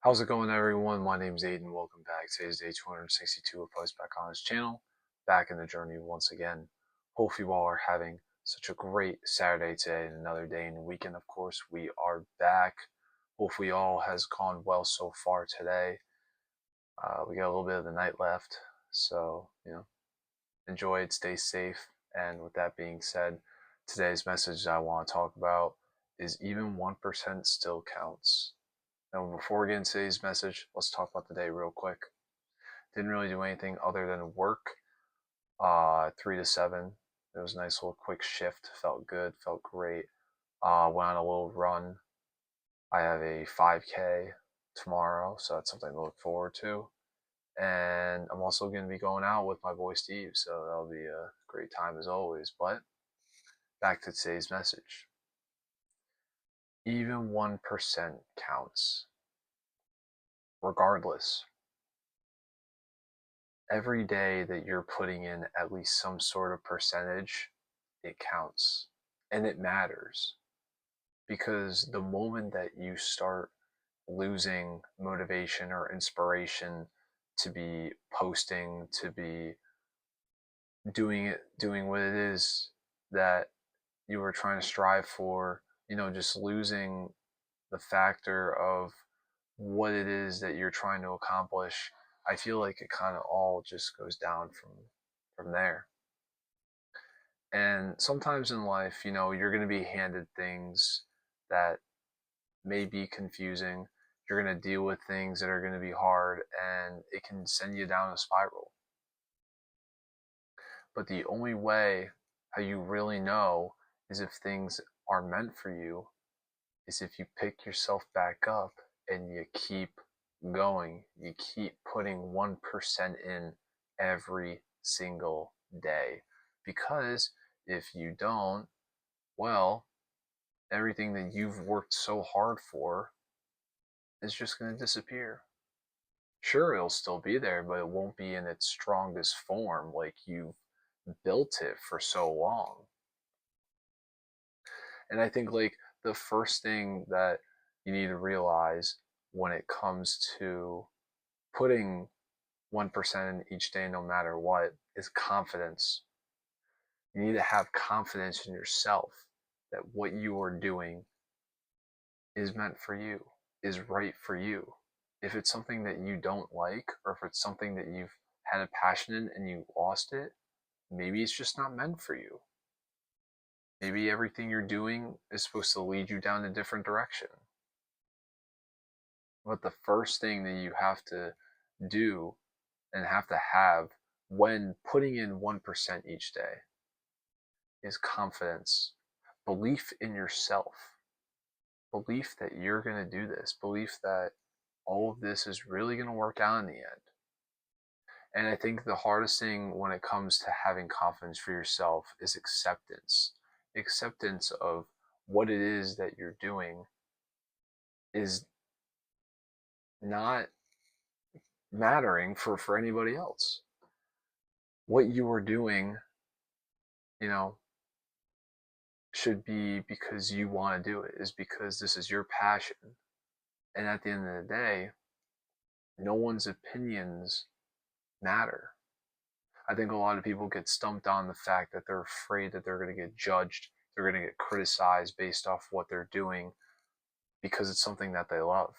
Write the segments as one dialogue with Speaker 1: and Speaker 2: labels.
Speaker 1: How's it going, everyone? My name's Aiden. Welcome back. Today's day 262 of Post back on this channel. Back in the journey once again. Hope you all are having such a great Saturday today and another day in the weekend. Of course, we are back. Hopefully, all has gone well so far today. We got a little bit of the night left, so enjoy it, stay safe. And with that being said, today's message I want to talk about is even 1% still counts. Now, before we get into today's message, let's talk about the day real quick. Didn't really do anything other than work, 3 to 7. It was a nice little quick shift. Felt good, felt great. Went on a little run. I have a 5K tomorrow, so that's something to look forward to. And I'm also going to be going out with my boy Steve, so that'll be a great time as always. But back to today's message. Even 1% counts. Regardless, every day that you're putting in at least some sort of percentage, it counts and it matters, because the moment that you start losing motivation or inspiration to be posting, to be doing what it is that you were trying to strive for, just losing the factor of what it is that you're trying to accomplish, I feel like it kind of all just goes down from there. And sometimes in life, you're going to be handed things that may be confusing. You're going to deal with things that are going to be hard, and it can send you down a spiral. But the only way how you really know is if things are meant for you is if you pick yourself back up and you keep going. You keep putting 1% in every single day. Because if you don't, well, everything that you've worked so hard for is just going to disappear. Sure, it'll still be there, but it won't be in its strongest form like you've built it for so long. And I think like the first thing that you need to realize when it comes to putting 1% in each day, no matter what, is confidence. You need to have confidence in yourself that what you are doing is meant for you, is right for you. If it's something that you don't like, or if it's something that you've had a passion in and you lost it, maybe it's just not meant for you. Maybe everything you're doing is supposed to lead you down a different direction. But the first thing that you have to do and have to have when putting in 1% each day is confidence, belief in yourself, belief that you're going to do this, belief that all of this is really going to work out in the end. And I think the hardest thing when it comes to having confidence for yourself is acceptance. Acceptance of what it is that you're doing is not mattering for anybody else. What you are doing, you know, should be because you want to do it, is because this is your passion. And at the end of the day, no one's opinions matter. I think a lot of people get stumped on the fact that they're afraid that they're going to get judged, they're going to get criticized based off what they're doing because it's something that they love.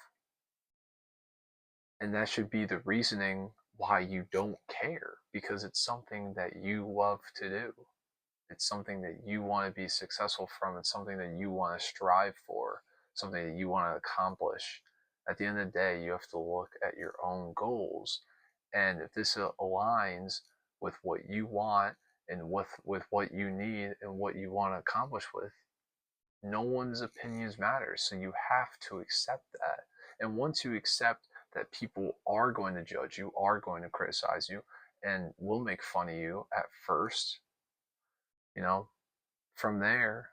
Speaker 1: And that should be the reasoning why you don't care, because it's something that you love to do. It's something that you want to be successful from. It's something that you want to strive for, something that you want to accomplish. At the end of the day, you have to look at your own goals. And if this aligns with what you want and with what you need and what you want to accomplish with, no one's opinions matter. So you have to accept that. And once you accept that people are going to judge you, are going to criticize you, and will make fun of you at first, you know, from there,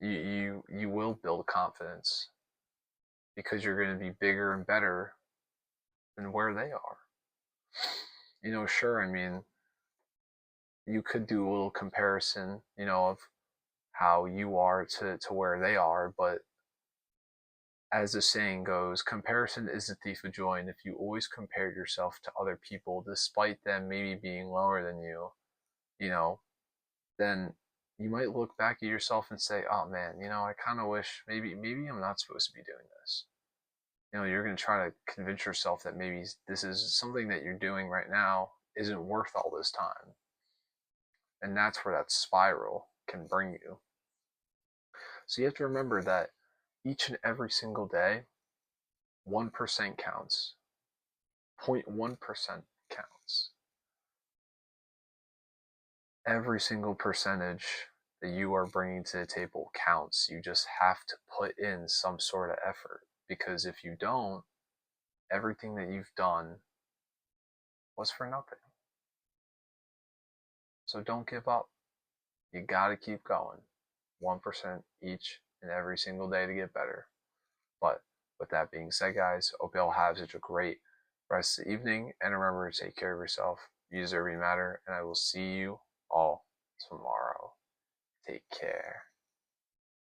Speaker 1: you will build confidence because you're going to be bigger and better than where they are. Sure, I mean, you could do a little comparison, of how you are to where they are, but as the saying goes, comparison is the thief of joy. And if you always compare yourself to other people, despite them maybe being lower than you know, then you might look back at yourself and say, "Oh man, I kind of wish maybe I'm not supposed to be doing this." You're going to try to convince yourself that maybe this is something that you're doing right now isn't worth all this time. And that's where that spiral can bring you. So you have to remember that each and every single day, 1% counts. 0.1% counts. Every single percentage that you are bringing to the table counts. You just have to put in some sort of effort, because if you don't, everything that you've done was for nothing. So don't give up. You got to keep going. 1% each and every single day to get better. But with that being said, guys, hope you all have such a great rest of the evening. And remember to take care of yourself. You deserve to matter. And I will see you all tomorrow. Take care.